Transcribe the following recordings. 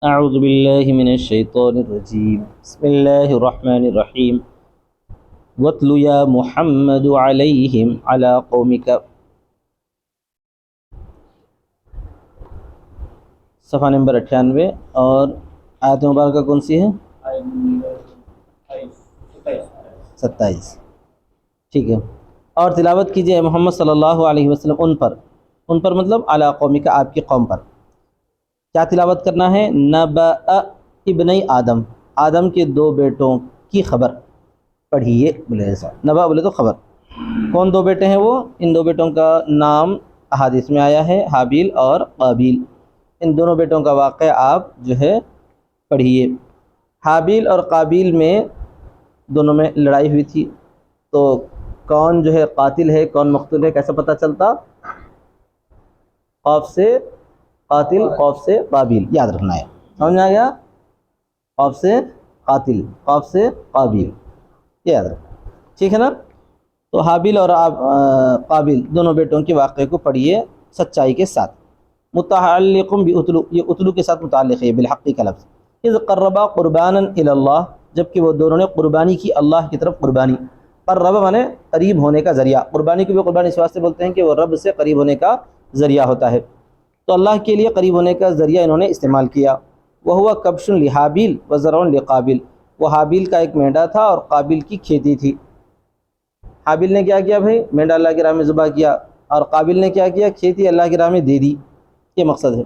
اعوذ باللہ من الشیطان الرجیم بسم اللہ الرحمن الرحیم وَاتْلُ يَا مُحَمَّدُ عَلَيْهِمْ عَلَى قَوْمِكَ صفحہ نمبر 98 اور آیت مبارکہ کون سی ہے؟ 27. ٹھیک ہے. اور تلاوت کیجئے محمد صلی اللہ علیہ وسلم ان پر مطلب علی قومک آپ کی قوم پر. کیا تلاوت کرنا ہے؟ نبأ ابنی آدم کے 2 بیٹوں کی خبر پڑھیے. بولے ایسا نبأ بولے تو خبر. کون 2 بیٹے ہیں وہ؟ ان 2 بیٹوں کا نام احادیث میں آیا ہے، حابیل اور قابیل. ان دونوں بیٹوں کا واقعہ آپ جو ہے پڑھیے. حابیل اور قابیل میں دونوں میں لڑائی ہوئی تھی، تو کون جو ہے قاتل ہے کون مقتول ہے کیسے پتہ چلتا؟ قاف سے قاتل، قاف سے قابیل، یاد رکھنا ہے. سمجھ میں آ گیا؟ قاف سے قاتل، قاف سے قابیل، یہ یاد رکھنا. ٹھیک ہے نا؟ تو حابیل اور قابیل دونوں بیٹوں کے واقعے کو پڑھیے سچائی کے ساتھ. متعلق باتلو، یہ اتلو کے ساتھ متعلق ہے بالحق کا لفظ. اذ قربا قربانا الی اللہ، جبکہ وہ دونوں نے قربانی کی اللہ کی طرف. قربانی قرب مانے قریب ہونے کا ذریعہ. قربانی کو بھی قربانی اس واسطے بولتے ہیں کہ وہ رب سے قریب ہونے کا ذریعہ ہوتا ہے، تو اللہ کے لیے قریب ہونے کا ذریعہ انہوں نے استعمال کیا. وہو کبش لحابیل وزرع لقابیل، وہ حابیل کا ایک مینڈا تھا اور قابیل کی کھیتی تھی. حابیل نے کیا کیا بھائی؟ مینڈا اللہ کی راہ میں ذبح کیا، اور قابیل نے کیا کیا؟ کھیتی اللہ کی راہ میں دے دی. یہ مقصد ہے.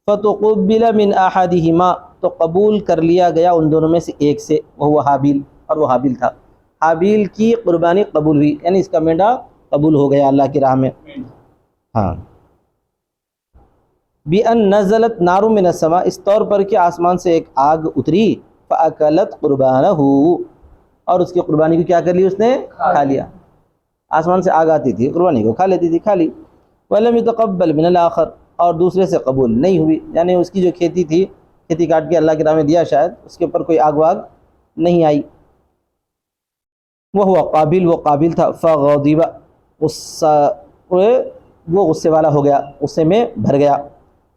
فتقبل من احدہما، تو قبول کر لیا گیا ان دونوں میں سے ایک سے، وہ حابیل، اور وہ حابیل تھا. حابیل کی قربانی قبول ہوئی، یعنی اس کا مینڈا قبول ہو گیا اللہ کی راہ میں. ہاں. بِأَن نَزَلَتْ نَارٌ مِّنَ السَّمَاءِ، اس طور پر کہ آسمان سے ایک آگ اتری. فَأَكَلَتْ قُرْبَانَهُ، اور اس کی قربانی کو کیا کر لی؟ اس نے کھا لیا. آسمان سے آگ آتی تھی، قربانی کو کھا لیتی تھی، کھا لی. وَلَمْ يُتَقَبَّلْ مِنَ الْآخَرِ، اور دوسرے سے قبول نہیں ہوئی، یعنی اس کی جو کھیتی تھی، کھیتی کاٹ کے اللہ کی راہ میں دیا، شاید اس کے اوپر کوئی آگ واگ نہیں آئی. وہ قابیل، وہ قابیل تھا. فَغَضِبَ، وہ غصے والا ہو گیا، غصے میں بھر گیا.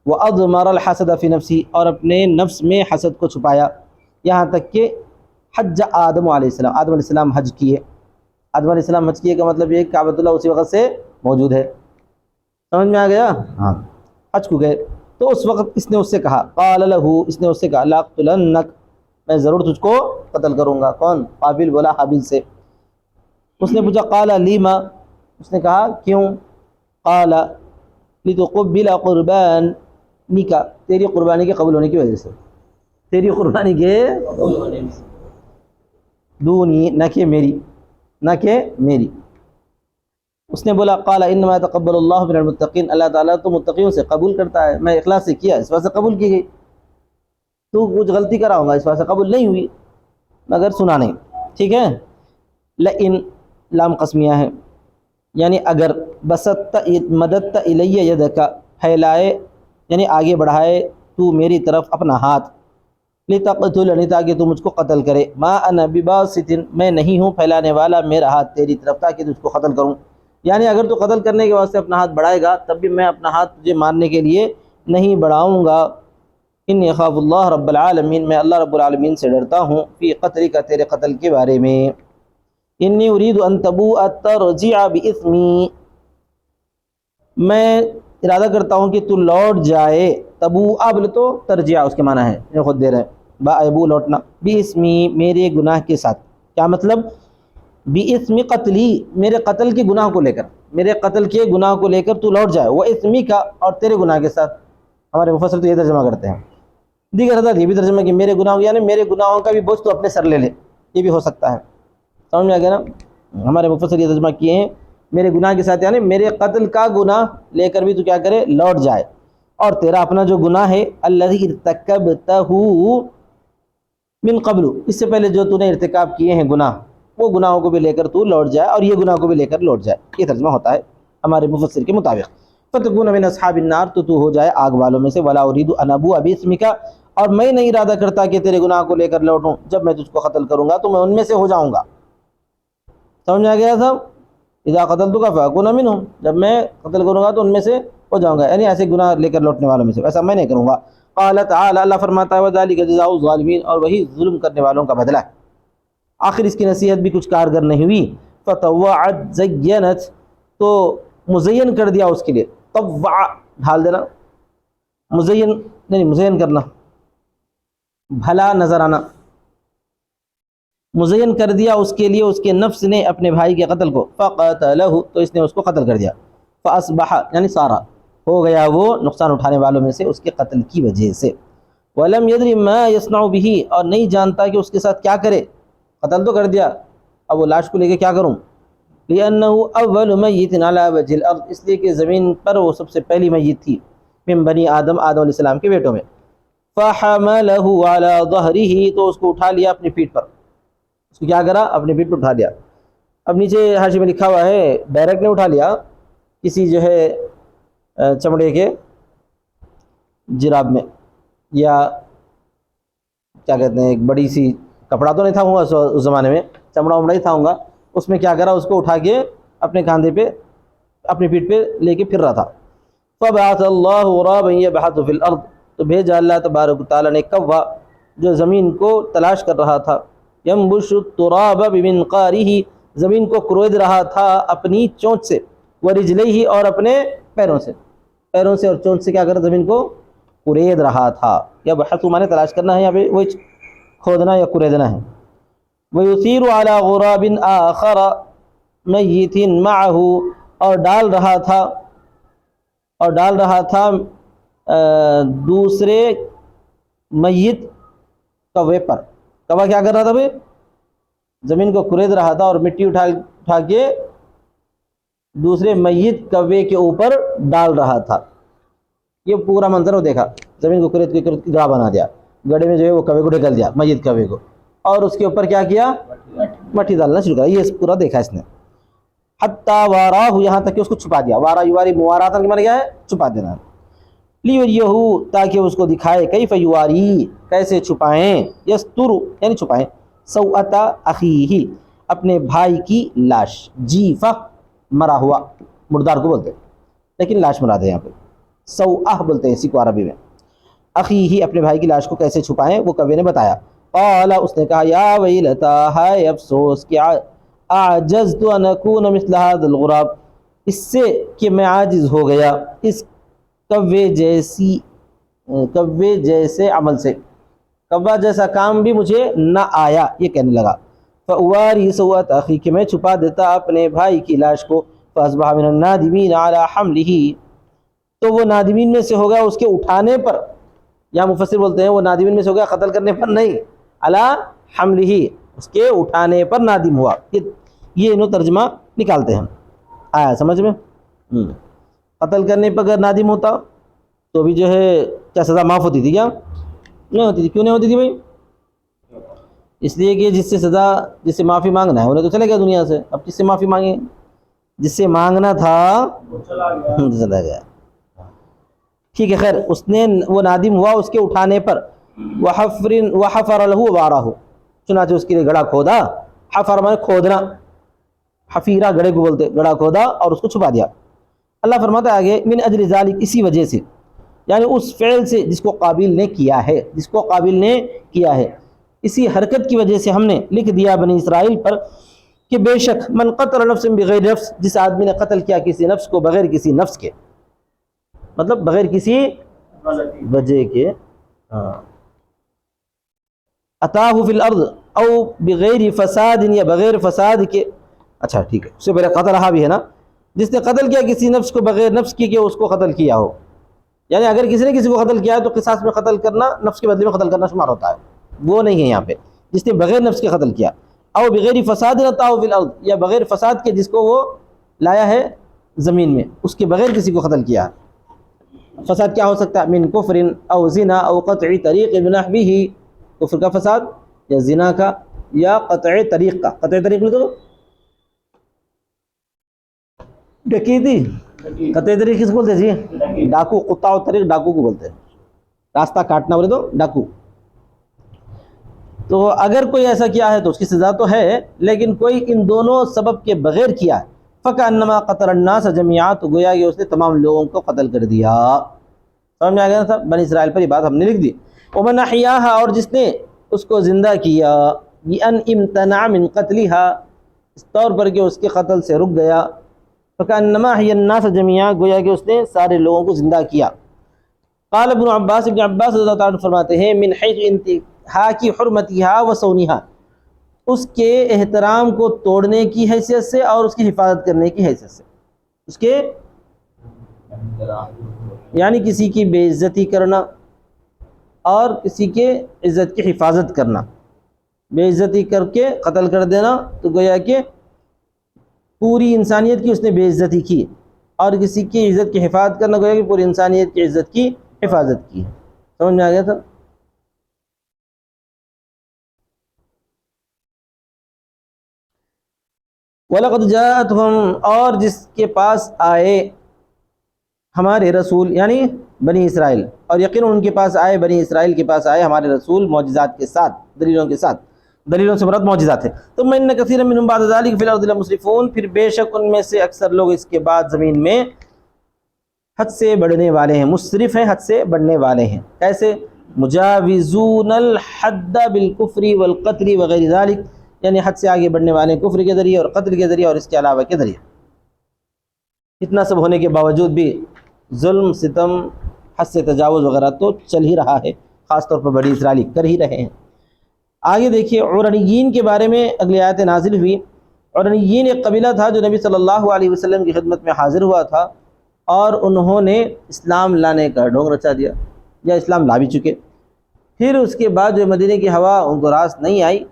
وَأَضْمَرَ الْحَسَدَ فِي نَفْسِهِ، اور اپنے نفس میں حسد کو چھپایا. یہاں تک کہ حج آدم علیہ السلام، آدم علیہ السلام حج کیے. آدم علیہ السلام حج کیے کا مطلب یہ کہ کعبۃ اللہ اسی وقت سے موجود ہے. سمجھ میں آ گیا؟ ہاں. حج کو گئے تو اس وقت اس نے اس سے کہا، قال له، اس نے اس سے کہا، لَأَقْتُلَنَّكَ، میں ضرور تجھ کو قتل کروں گا. کون؟ قابیل بولا حابیل سے. اس نے پوچھا قال لیما، اس نے کہا کیوں؟ قال لتقبل قربانک، تیری قربانی کے قبول ہونے کی وجہ سے. تیری قربانی کے دونی، نہ کہ میری، نہ کہ میری. اس نے بولا قال انما يتقبل اللہ من المتقین، اللہ تعالیٰ تو متقیوں سے قبول کرتا ہے. میں اخلاص سے کیا، اس واسطے قبول کی گئی. تو کچھ غلطی کراؤں گا، اس واسطے قبول نہیں ہوئی، مگر سنا نہیں. ٹھیک ہے. لئن، لام قسمیہ ہے، یعنی اگر، بسطت مددت الی یدک، پھیلائے یعنی آگے بڑھائے تو میری طرف اپنا ہاتھ. لتقتلنی، تاکہ تو مجھ کو قتل کرے. ما انا بباسط، میں نہیں ہوں پھیلانے والا میرا ہاتھ تیری طرف تاکہ تجھ کو قتل کروں. یعنی اگر تو قتل کرنے کے واسطے اپنا ہاتھ بڑھائے گا تب بھی میں اپنا ہاتھ تجھے مارنے کے لیے نہیں بڑھاؤں گا. انی اخاف اللہ رب العالمین، میں اللہ رب العالمین سے ڈرتا ہوں. فی قتلک، تیرے قتل کے بارے میں. انی ارید ان تبوء ترجع باسمی، میں ارادہ کرتا ہوں کہ تو لوٹ جائے. تبوء بولے تو ترجع اس کے معنی ہے، یہ خود دے رہے ہیں، با ابو لوٹنا، باسمی میرے گناہ کے ساتھ. کیا مطلب؟ باسم قتلی، میرے قتل کے گناہ کو لے کر، میرے قتل کے گناہ کو لے کر تو لوٹ جائے. وہ اسمی کا، اور تیرے گناہ کے ساتھ. ہمارے مفسر تو یہ ترجمہ کرتے ہیں. دیگر حضرات یہ بھی ترجمہ کہ میرے گناہ، یعنی میرے گناہوں کا بھی بوجھ تو اپنے سر لے لے، یہ بھی ہو سکتا ہے. سمجھ میں آ گیا نا؟ ہمارے مفسر یہ ترجمہ کیے ہیں میرے گناہ کے ساتھ، یعنی میرے قتل کا گناہ لے کر بھی تو کیا کرے؟ لوٹ جائے. اور تیرا اپنا جو گناہ ہے، الذی ارتکبتہ من قبل، اس سے پہلے جو تو نے ارتکاب کیے ہیں گناہ، وہ گناہوں کو بھی لے کر تو لوٹ جائے، اور یہ گناہ کو بھی لے کر لوٹ جائے. یہ ترجمہ ہوتا ہے ہمارے مفسر کے مطابق. فتکون من اصحاب النار، تو ہو جائے آگ والوں میں سے. ولا ارید ان ابوء باسمک، اور میں نہیں ارادہ کرتا کہ تیرے گناہ کو لے کر لوٹوں. جب میں تجھ کو قتل کروں گا تو میں ان میں سے ہو جاؤں گا. سمجھ میں آ گیا صاحب؟ اذا قتلتک فاکون منہم، جب میں قتل کروں گا تو ان میں سے ہو جاؤں گا، یعنی ایسے گناہ لے کر لوٹنے والوں میں سے. ایسا میں نہیں کروں گا. قال تعالی اللہ فرماتا ہے وذالک جزاء الظالمین اور وہی ظلم کرنے والوں کا بدلہ ہے۔ آخر اس کی نصیحت بھی کچھ کارگر نہیں ہوئی، فطوعت زینت تو مزین کر دیا اس کے لیے، طوع ڈھال دینا، مزین نہیں مزین کرنا بھلا نظر آنا، مزین کر دیا اس کے لیے اس کے نفس نے اپنے بھائی کے قتل کو، فقتلہ تو اس نے اس کو قتل کر دیا، فاصبح یعنی سارا ہو گیا وہ نقصان اٹھانے والوں میں سے اس کے قتل کی وجہ سے، ولم یدری ما یصنع به اور نہیں جانتا کہ اس کے ساتھ کیا کرے، قتل تو کر دیا اب وہ لاش کو لے کے کیا کروں، لأنه اول میت علی وجه الارض اس لیے کہ زمین پر وہ سب سے پہلی میت تھی، من بنی آدم آدم علیہ السلام کے بیٹوں میں، فحملہ علی ظہرہ تو اس کو اٹھا لیا اپنی پیٹھ پر، اس کو کیا کرا اپنی پیٹھ پر اٹھا لیا۔ اب نیچے حاشیے میں لکھا ہوا ہے ڈائریکٹ نے اٹھا لیا، کسی جو ہے چمڑے کے جراب میں یا کیا کہتے ہیں ایک بڑی سی کپڑا تو نہیں تھا ہوں گا اس زمانے میں، چمڑا ومڑا ہی تھا ہوں گا، اس میں کیا کرا اس کو اٹھا کے اپنے کاندھے پہ اپنی پیٹھ پہ لے کے پھر رہا تھا۔ فبعث اللہ غرابا یبحث فی الارض تو بھیجا اللہ تبارک و تعالیٰ نے کوا جو زمین کو تلاش کر رہا تھا، ینبش التراب بمنقارہ زمین کو کروید رہا تھا اپنی چونچ سے، ورجلیہ اور اپنے پیروں سے اور چونچ سے کیا کر زمین کو کرید رہا تھا، یا بحث مانے تلاش کرنا ہے، یہاں پہ وہی کھودنا یا کریدنا ہے۔ وَيُثِيرُ عَلَى غُرَابٍ آخَرَ مَيِّتٍ مَعَهُ اور ڈال رہا تھا دوسرے میت کوے پر، کوا کیا کر رہا تھا بھائی زمین کو کرید رہا تھا اور مٹی اٹھا کے دوسرے میت کوے کے اوپر ڈال رہا تھا، یہ پورا منظر وہ دیکھا، زمین کو کرید کے گڑھا بنا دیا، گڑھے میں جو ہے وہ کوے کو ڈھکل دیا میت کوے کو، اور اس کے اوپر کیا کیا مٹی ڈالنا شروع کرا، یہ پورا دیکھا اس نے، حتیٰ واراہ یہاں تک کہ اس کو چھپا دیا، وارا یواری مواراتن کے معنی کیا ہے چھپا دینا، لیوریہو تاکہ اس کو دکھائے، کیف یواری کیسے چھپائیں، یستر یعنی چھپائیں، سوءۃ اخیہ اپنے بھائی کی لاش، جیفہ مرا ہوا مردار کو بولتے ہیں لیکن لاش مراد ہے یہاں پہ، سوءہ بولتے ہیں اسی کو عربی میں، اخیہ اپنے بھائی کی لاش کو کیسے چھپائیں وہ کوے نے بتایا، قال اس نے کہا یا ویلتا ہائے افسوس کہ اعجزت ان اکون مثل هذا الغراب اس سے کہ میں عاجز ہو گیا اس کوے جیسے عمل سے، کوا جیسا کام بھی مجھے نہ آیا، یہ کہنے لگا، فأواری سوءۃ اخی کہ میں چھپا دیتا اپنے بھائی کی لاش کو، فاصبح من النادمین علی حملہ تو وہ نادمین میں سے ہو گیا اس کے اٹھانے پر، یا مفسر بولتے ہیں وہ نادمین میں سے ہو گیا قتل کرنے پر نہیں، علی حملہ اس کے اٹھانے پر نادم ہوا، یہ انہوں ترجمہ نکالتے ہیں، آیا سمجھ میں؟ قتل کرنے پر اگر نادم ہوتا تو بھی جو ہے کیا سزا معاف ہوتی تھی، کیا نہیں ہوتی تھی، کیوں نہیں ہوتی تھی بھائی؟ اس لیے کہ جس سے سزا جس سے معافی مانگنا ہے انہیں تو چلے گیا دنیا سے، اب کس سے معافی مانگیں، جس سے مانگنا تھا چلا گیا، ٹھیک ہے خیر، اس نے وہ نادم ہوا اس کے اٹھانے پر، وحفر له وارہ چنانچہ اس کے لیے گڑھا کھودا، حفر مانے کھودنا، حفیرہ گڑھے کو بولتے، گڑھا کھودا اور اس کو چھپا دیا۔ اللہ فرماتا ہے آگے من اجل ذالک اسی وجہ سے، یعنی اس فعل سے جس کو قابل نے کیا ہے، اسی حرکت کی وجہ سے ہم نے لکھ دیا بنی اسرائیل پر کہ بے شک من قتل نفس بغیر نفس جس آدمی نے قتل کیا کسی نفس کو بغیر کسی نفس کے، مطلب بغیر کسی وجہ کے، اتاہ فی الارض او بغیر فساد یا بغیر فساد کے، اچھا ٹھیک ہے اس سے پہلے قتل رہا بھی ہے نا، جس نے قتل کیا کسی نفس کو بغیر نفس کی کہ اس کو قتل کیا ہو، یعنی اگر کسی نے کسی کو قتل کیا ہے تو قصاص میں قتل کرنا نفس کے بدلے میں قتل کرنا شمار ہوتا ہے، وہ نہیں ہے یہاں پہ، جس نے بغیر نفس کے قتل کیا، او بغیر فساد اتاہ فی الارض یا بغیر فساد کے جس کو وہ لایا ہے زمین میں، اس کے بغیر کسی کو قتل کیا ہے، فساد کیا ہو سکتا ہے، من کفر او زنا او قطع طریق بنحوہ، کفر کا فساد یا زنا کا یا قطع طریق کا، قطع طریق لکھ دو، ڈکیتی، قطع طریق کس بولتے جی، ڈاکو، قطاع طریق ڈاکو کو بولتے ہیں، راستہ کاٹنا بولے تو ڈاکو، تو اگر کوئی ایسا کیا ہے تو اس کی سزا تو ہے، لیکن کوئی ان دونوں سبب کے بغیر کیا ہے، فَكَأَنَّمَا قَتَلَ النَّاسَ جَمِيعًا تو گویا کہ اس نے تمام لوگوں کو قتل کر دیا، سمجھ میں آ گیا نا صاحب؟ بنی اسرائیل پر یہ بات ہم نے لکھ دی. ومن احیاھا، اور جس نے اس کو زندہ کیا، بان امتنع من قتلھا، اس طور پر کہ اس کے قتل سے رک گیا، فکانما احیا الناس جميعا، گویا کہ اس نے سارے لوگوں کو زندہ کیا. قال ابن عباس، ابن عباس رضی اللہ تعالیٰ عنہ فرماتے ہیں من حیث انتہاک حرمتھا وصونھا، اس کے احترام کو توڑنے کی حیثیت سے اور اس کی حفاظت کرنے کی حیثیت سے. اس کے یعنی کسی کی بے عزتی کرنا اور کسی کے عزت کی حفاظت کرنا. بے عزتی کر کے قتل کر دینا تو گویا کہ پوری انسانیت کی اس نے بے عزتی کی، اور کسی کی عزت کی حفاظت کرنا گویا کہ پوری انسانیت کی عزت کی حفاظت کی. سمجھ میں آ گیا تھا؟ وَلَقَدْ جَاءَتْهُمْ، اور جس کے پاس آئے ہمارے رسول یعنی بنی اسرائیل، اور یقیناً ان کے پاس آئے، بنی اسرائیل کے پاس آئے ہمارے رسول معجزات کے ساتھ، دلیلوں کے ساتھ. دلیلوں سے مراد معجزات ہیں. ثم ان کثیرا منهم بعد ذلك في الارض لمسرفون، پھر بے شک ان میں سے اکثر لوگ اس کے بعد زمین میں حد سے بڑھنے والے ہیں. مسرف ہیں، حد سے بڑھنے والے ہیں. کیسے؟ مجاوزون الحد بالکفر والقتل وغیر ذلك، یعنی حد سے آگے بڑھنے والے ہیں کفر کے ذریعے اور قتل کے ذریعے اور اس کے علاوہ کے ذریعے. اتنا سب ہونے کے باوجود بھی ظلم، ستم، حد سے تجاوز وغیرہ تو چل ہی رہا ہے، خاص طور پر بنی اسرائیل کر ہی رہے ہیں. آگے دیکھیے عرنیین کے بارے میں اگلی آیت نازل ہوئی. عرنیین ایک قبیلہ تھا جو نبی صلی اللہ علیہ وسلم کی خدمت میں حاضر ہوا تھا، اور انہوں نے اسلام لانے کا ڈھونگ رچا دیا، یا اسلام لا بھی چکے. پھر اس کے بعد جو مدینے کی ہوا ان کو راس نہیں آئی،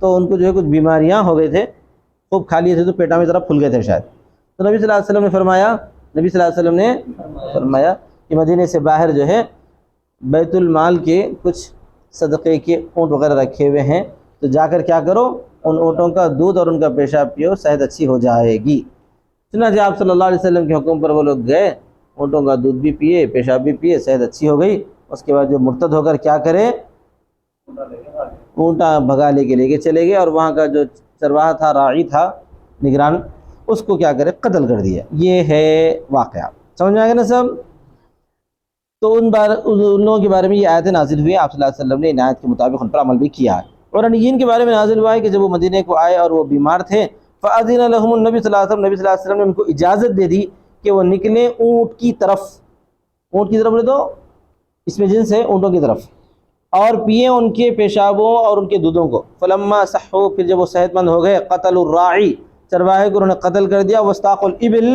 تو ان کو جو ہے کچھ بیماریاں ہو گئے تھے، خوب کھا لیے تھے تو پیٹا میں ذرا پھول گئے تھے شاید. تو نبی صلی اللہ علیہ وسلم نے فرمایا کہ مدینے سے باہر جو ہے بیت المال کے کچھ صدقے کے اونٹ وغیرہ رکھے ہوئے ہیں، تو جا کر کیا کرو، ان اونٹوں کا دودھ اور ان کا پیشاب پیو، صحت اچھی ہو جائے گی. چنانچہ آپ صلی اللہ علیہ وسلم کے حکم پر وہ لوگ گئے، اونٹوں کا دودھ بھی پیے، پیشاب بھی پیے، صحت اچھی ہو گئی. اس کے بعد جو مرتد ہو کر کیا کرے، اونٹا بھگا لے کے چلے گئے، اور وہاں کا جو چرواہا تھا، راعی تھا، نگران، اس کو کیا کرے، قتل کر دیا. یہ ہے واقعہ. سمجھ میں آ گیا نا سب؟ تو ان لوگوں کے بارے میں یہ آیتیں نازل ہوئی. آپ صلی اللہ علیہ وسلم نے ان آیت کے مطابق ان پر عمل بھی کیا ہے. اور عرنیین کے بارے میں نازل ہوا ہے کہ جب وہ مدینے کو آئے اور وہ بیمار تھے، فَأَذِنَ لَهُمُ النَّبِي صلی اللہ علیہ وسلم، نبی صلی اللہ علیہ وسلم نے ان کو اجازت دے دی کہ وہ نکلیں اونٹ کی طرف. اونٹ کی طرف بولے تو اس میں جنس ہے اونٹوں کی طرف، اور پئیں ان کے پیشابوں اور ان کے دودھوں کو. فلما صحوا، پھر جب وہ صحت مند ہو گئے، قتل الراعی، چرواہے کو انہوں نے قتل کر دیا. واستاق الابل،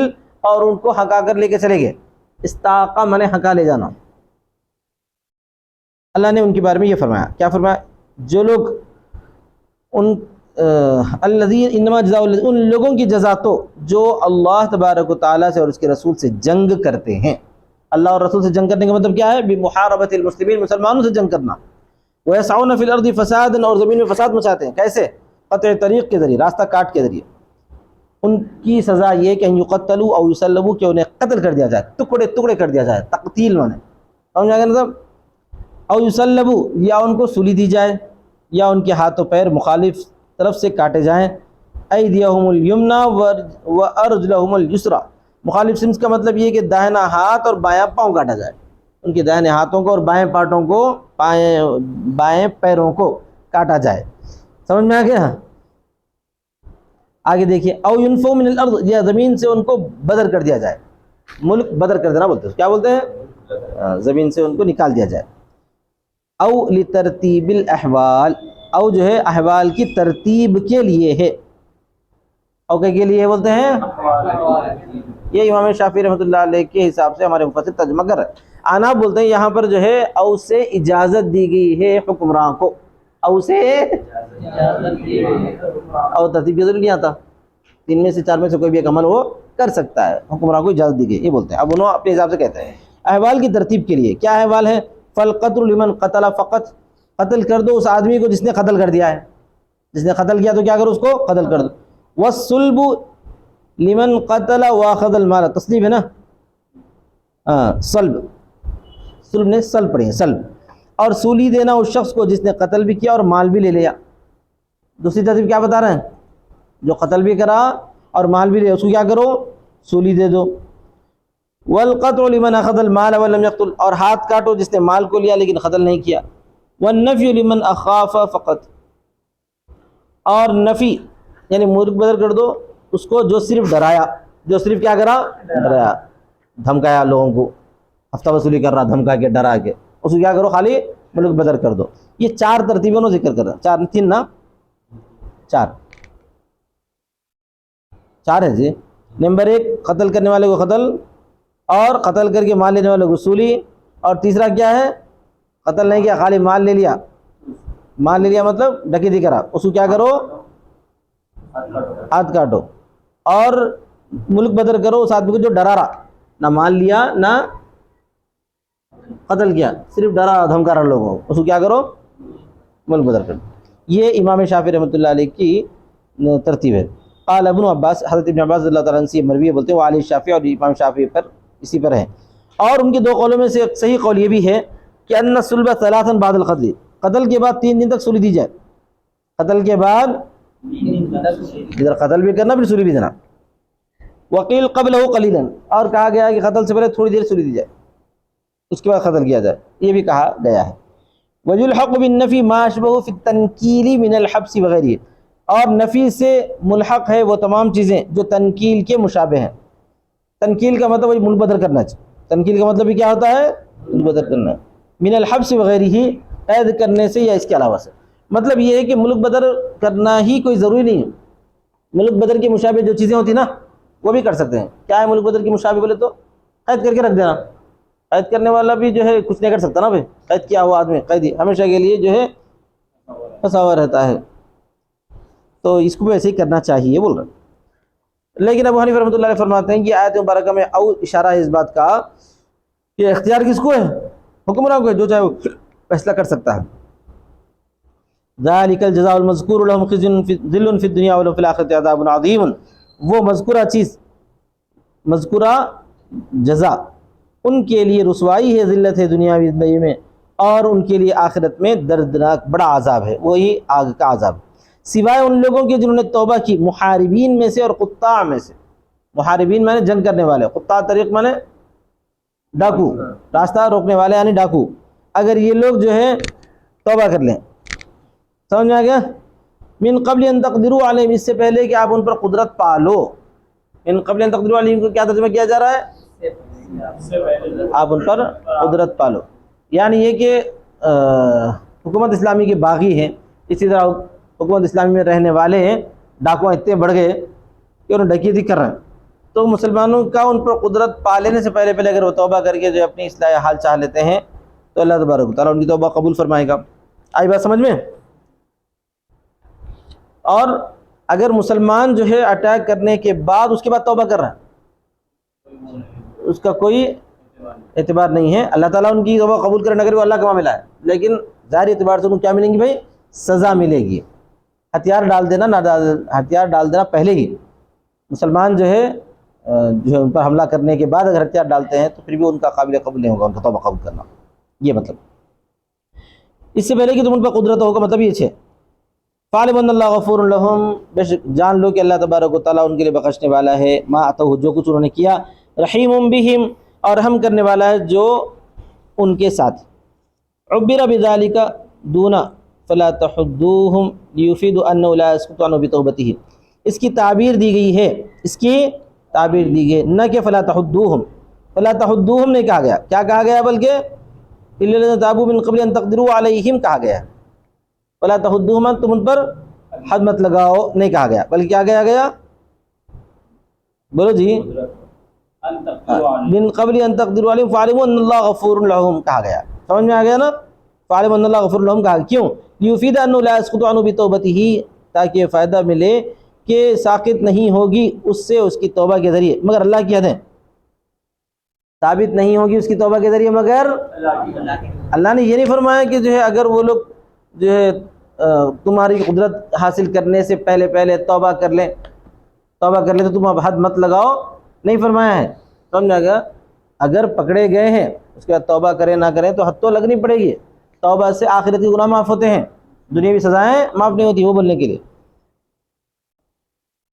اور ان کو ہکا کر لے کے چلے گئے. استاقہ مانے ہکا لے جانا. اللہ نے ان کے بارے میں یہ فرمایا، کیا فرمایا؟ جو لوگ الذین انما جزاء ان لوگوں کی جزا تو جو اللہ تبارک و تعالیٰ سے اور اس کے رسول سے جنگ کرتے ہیں. اللہ اور رسول سے جنگ کرنے کا مطلب کیا ہے؟ بمحاربۃ المسلمین، مسلمانوں سے جنگ کرنا. ویسعون فی الارض فسادا، اور زمین میں فساد مچاتے ہیں. کیسے؟ قطع طریق کے ذریعے، راستہ کاٹ کے ذریعے. ان کی سزا یہ کہ ان یقتلوا او یصلبوا، کہ انہیں قتل کر دیا جائے، ٹکڑے ٹکڑے کر دیا جائے. تقتیل مانے سمجھ آ گیا نا؟ او یصلبوا، یا ان کو سولی دی جائے، یا ان کے ہاتھ و پیر مخالف طرف سے کاٹے جائیں. ایدیہم الیمنا وارجلہم الیسرا، مخالف سمت کا مطلب یہ کہ داہنا ہاتھ اور بایاں پاؤں کاٹا جائے. ان کے داہنے ہاتھوں کو اور بائیں پاٹوں کو، بائیں پیروں کو کاٹا جائے. سمجھ میں آ گیا؟ آگے دیکھیے، او ینفو من الارض، یا زمین سے ان کو بدر کر دیا جائے. ملک بدر کر دینا بولتے ہیں، کیا بولتے ہیں؟ زمین سے ان کو نکال دیا جائے. او لترتیب الاحوال، او جو ہے احوال کی ترتیب کے لیے ہے. او کے لیے بولتے ہیں، یہ امام شافعی رحمۃ اللہ علیہ کے حساب سے ہمارے مفسر ترجمہ کر رہے ہیں. آنا بولتے ہیں یہاں پر جو ہے او سے اجازت دی گئی ہے حکمراں کو. او سے او ترتیب کی ضرور نہیں آتا، 3 میں سے 4 میں سے کوئی بھی ایک عمل وہ کر سکتا ہے، حکمراں کو اجازت دی گئی، یہ بولتے ہیں. اب انہوں اپنے حساب سے کہتے ہیں احوال کی ترتیب کے لیے. کیا احوال ہے؟ فالقتل لمن قتل فقط، قتل کر دو اس آدمی کو جس نے قتل کر دیا ہے. جس نے قتل کیا تو کیا کرو، اس کو قتل کر دو. والصلب لمن قتل واخذ المال، تصلیب ہے نا، صلب، صلب نے صلب پڑھی ہے، صلب. اور سولی دینا اس شخص کو جس نے قتل بھی کیا اور مال بھی لے لیا. دوسری ترتیب کیا بتا رہے ہیں؟ جو قتل بھی کرا اور مال بھی لے، اس کو کیا کرو، سولی دے دو. والقطع لمن اخذ المال ولم يقتل، اور ہاتھ کاٹو جس نے مال کو لیا لیکن قتل نہیں کیا. والنفی لمن اخاف فقط، اور نفی یعنی ملک بدر کر دو اس کو جو صرف ڈرایا، جو صرف کیا کرا، ڈرایا، دھمکایا لوگوں کو، ہفتہ وصولی کر رہا دھمکا کے ڈرا کے، اس کو کیا کرو، خالی ملک بدر کر دو. یہ 4 ترتیبوں نے ذکر کر رہا، 4 3 نا 4 ہے جی. نمبر 1 قتل کرنے والے کو قتل، اور قتل کر کے مال لینے والے کو وصولی، اور تیسرا کیا ہے، قتل نہیں کیا خالی مال لے لیا، مال لے لیا مطلب ڈکیتی کرا، اس کو کیا کرو، ہاتھ کاٹو. اور ملک بدر کرو اس آدمی کو جو ڈرا رہا، نہ مال لیا نہ قتل کیا، صرف ڈرا دھمکا رہا لوگوں، اس کو کیا کرو، ملک بدر کرو. یہ امام شافعی رحمۃ اللہ علیہ کی ترتیب ہے. قال ابن عباس، حضرت ابن عباس رضی اللہ تعالیٰ عنہ سے مروی ہے، بولتے ہیں وہ علی شافعی اور امام شافعی پر اسی پر ہیں. اور ان کے 2 قولوں میں سے ایک صحیح قول یہ بھی ہے کہ ان الصلب ثلاثا بعد القتل، قتل کے بعد 3 دن تک سولی دی جائے، قتل کے بعد ادھر قتل بھی کرنا پھر سولی بھی دینا. وقیل قبلہ قلیلا، اور کہا گیا ہے کہ قتل سے پہلے تھوڑی دیر سولی دی جائے اس کے بعد قتل کیا جائے، یہ بھی کہا گیا ہے. ویلحق بالنفی ما اشبہ فی التنکیل من الحبس وغیرہ، اور نفی سے ملحق ہے وہ تمام چیزیں جو تنکیل کے مشابہ ہیں. تنکیل کا مطلب وہی ملک بدر کرنا ہے، تنکیل کا مطلب بھی کیا ہوتا ہے، ملک بدر کرنا ہے. من الحبس وغیرہ ہی، قید کرنے سے یا اس کے علاوہ سے، مطلب یہ ہے کہ ملک بدر کرنا ہی کوئی ضروری نہیں ہے، ملک بدر کے مشابہ جو چیزیں ہوتی نا وہ بھی کر سکتے ہیں. کیا ہے ملک بدر کی مشابہ بولے تو قید کر کے رکھ دینا. قید کرنے والا بھی جو ہے کچھ نہیں کر سکتا نا بھائی، قید کیا ہوا آدمی قیدی ہمیشہ کے لیے جو ہے پھنسا ہوا رہتا ہے، تو اس کو بھی ایسے ہی کرنا چاہیے بول رہے. لیکن ابو حنیفہ رحمۃ اللہ علیہ فرماتے ہیں کہ آیت مبارکہ میں او اشارہ ہے اس بات کا کہ اختیار کس کو ہے، حکمراں کو ہے، جو چاہے وہ فیصلہ کر سکتا ہے. ذالک الجزاء المذکور لهم خزي ذل في الدنيا ولهم في الآخرة عذاب عظیم، وہ مذکورہ چیز، مذکورہ جزا ان کے لیے رسوائی ہے، ذلت ہے دنیاوی زندگی میں، اور ان کے لیے آخرت میں دردناک بڑا عذاب ہے، وہی آگ کا عذاب، سوائے ان لوگوں کے جنہوں نے توبہ کی، محاربین میں سے اور قطاع میں سے. محاربین مانے جنگ کرنے والے، قطاع طریق مانے ڈاکو، راستہ روکنے والے یعنی ڈاکو. اگر یہ لوگ جو ہے توبہ کر لیں، سمجھ میں آ گیا. من قبل ان تقدروا علیہم، اس سے پہلے کہ آپ ان پر قدرت پالو. من قبل ان تقدروا علیہم کو کیا ترجمہ کیا جا رہا ہے، آپ ان پر قدرت پالو، یعنی یہ کہ حکومت اسلامی کے باغی ہیں، اسی طرح حکومت اسلامی میں رہنے والے ہیں، ڈاکو اتنے بڑھ گئے کہ انہوں ڈکیتی کر رہے ہیں، تو مسلمانوں کا ان پر قدرت پا لینے سے پہلے اگر وہ توبہ کر کے جو اپنی اصلاح حال چاہ لیتے ہیں تو اللہ تبارک و تعالیٰ ان کی توبہ قبول فرمائے گا. آئی بات سمجھ میں. اور اگر مسلمان جو ہے اٹیک کرنے کے بعد اس کے بعد توبہ کر رہا ہے، اس کا کوئی اعتبار نہیں ہے، اللہ تعالیٰ ان کی توبہ قبول کرنے اگر وہ اللہ کا معاملہ ہے، لیکن ظاہری اعتبار سے ان کو کیا ملیں گی بھائی، سزا ملے گی. ہتھیار ڈال دینا ہتھیار ڈال دینا پہلے ہی، مسلمان جو ہے ان پر حملہ کرنے کے بعد اگر ہتھیار ڈالتے ہیں تو پھر بھی ان کا قابل قبول نہیں ہوگا ان کا توبہ قبول کرنا. یہ مطلب اس سے پہلے کہ تم ان پر قدرت ہوگا، مطلب یہ ہے فعلم ان اللہ غفور لہم، بے شک جان لو کہ اللہ تبارک و تعالیٰ ان کے لیے بخشنے والا ہے، ما اتوہ جو کچھ انہوں نے کیا، رحیم بہم اور رحم کرنے والا ہے جو ان کے ساتھ. عبر بذالک دون فلا تحدوہم لیفید انہ لا یسقط عنہ بتوبتہ، اس کی تعبیر دی گئی ہے، اس کی تعبیر دی گئی نہ کہ فلا تحدوہم، فلا تحدوہم نہیں کہا گیا، کیا کہا گیا بلکہ الا الذین تابوا من قبل ان تقدروا علیہم کہا گیا. فلا تحدوہم تم ان پر حد مت لگاؤ نہیں کہا گیا، بلکہ کیا کہا گیا، بولو جی، من قبل ان تقدروا علیہم فاعلموا ان اللہ غفور لہم کہا گیا. سمجھ میں آ گیا نا، فاعلموا ان اللہ غفور لہم کہا. کیوں، لیفید انہ لا یسقط عنہ بتوبتہ، تاکہ یہ فائدہ ملے کہ ساقط نہیں ہوگی اس سے اس کی توبہ کے ذریعے مگر اللہ کی حدیں، ثابت نہیں ہوگی اس کی توبہ کے ذریعے مگر اللہ نے یہ نہیں فرمایا کہ جو ہے اگر وہ لوگ جو ہے تمہاری قدرت حاصل کرنے سے پہلے توبہ کر لیں تو تم اب حد مت لگاؤ، نہیں فرمایا ہے. سمجھا گیا، اگر پکڑے گئے ہیں اس کے بعد توبہ کریں نہ کریں تو حد تو لگنی پڑے گی. توبہ سے آخرتی گناہ معاف ہوتے ہیں، دنیاوی سزائیں معاف نہیں ہوتی، وہ بولنے کے لیے.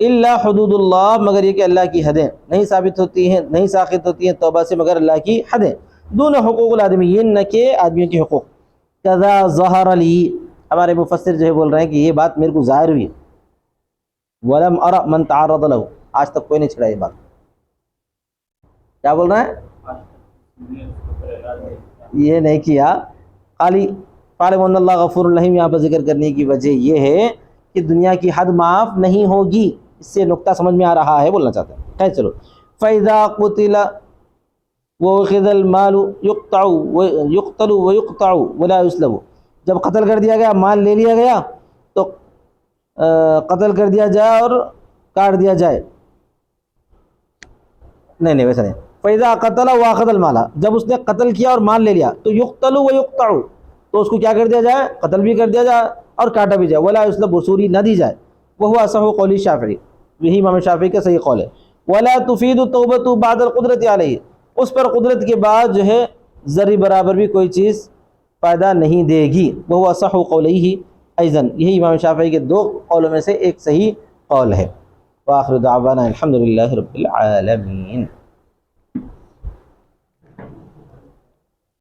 الا حدود اللہ، مگر یہ کہ اللہ کی حدیں نہیں ثابت ہوتی ہیں، نہیں ساخت ہوتی ہیں توبہ سے مگر اللہ کی حدیں. دون حقوق الآدمیین، نہ کہ آدمیوں کے حقوق. کذا ظہر لی، ہمارے مفسر جو ہے بول رہے ہیں کہ یہ بات میرے کو ظاہر ہوئی. ولم ارى من تعرض له، آج تک کوئی نہیں چھڑا یہ بات. کیا بول رہے ہیں؟ یہ نہیں کیا. خالی فاعلم ان اللہ غفور الرحیم یہاں پر ذکر کرنے کی وجہ یہ ہے کہ دنیا کی حد معاف نہیں ہوگی. اس سے نقطہ سمجھ میں آ رہا ہے، بولنا چاہتے ہیں. خیر چلو. فَإِذَا قُتِلَ وَأُخِذَ الْمَالُ يُقْتَلُ وَيُقْطَعُ وَلَا يُسْلَبُ، جب قتل کر دیا گیا، مال لے لیا گیا تو قتل کر دیا جائے اور کاٹ دیا جائے. نہیں ویسا نہیں. فَإِذَا قَتَلَ وَأَخَذَ الْمَالَ، جب اس نے قتل کیا اور مال لے لیا تو يُقْتَلُ وَيُقْطَعُ، تو اس کو کیا کر دیا جائے؟ قتل بھی کر دیا جائے اور کاٹا بھی جائے. وَلَا يُسْلَبُ، سوری نہ دی جائے. وَهُوَ أَصَحُّ قَوْلِ الشافعی، یہی امام شافعی کا صحیح قول ہے. وَلَا تُفِيدُ التَّوْبَةُ بَعْدَ الْقُدْرَةِ عَلَيْهِ، اس پر قدرت کے بعد جو ہے ذرے برابر بھی کوئی چیز فائدہ نہیں دے گی. وَهُوَ أَصَحُّ قَوْلَيْهِ أيضاً، یہی امام شافعی کے دو قولوں میں سے ایک صحیح قول ہے. وآخر دعوانا الحمد للہ رب العالمین.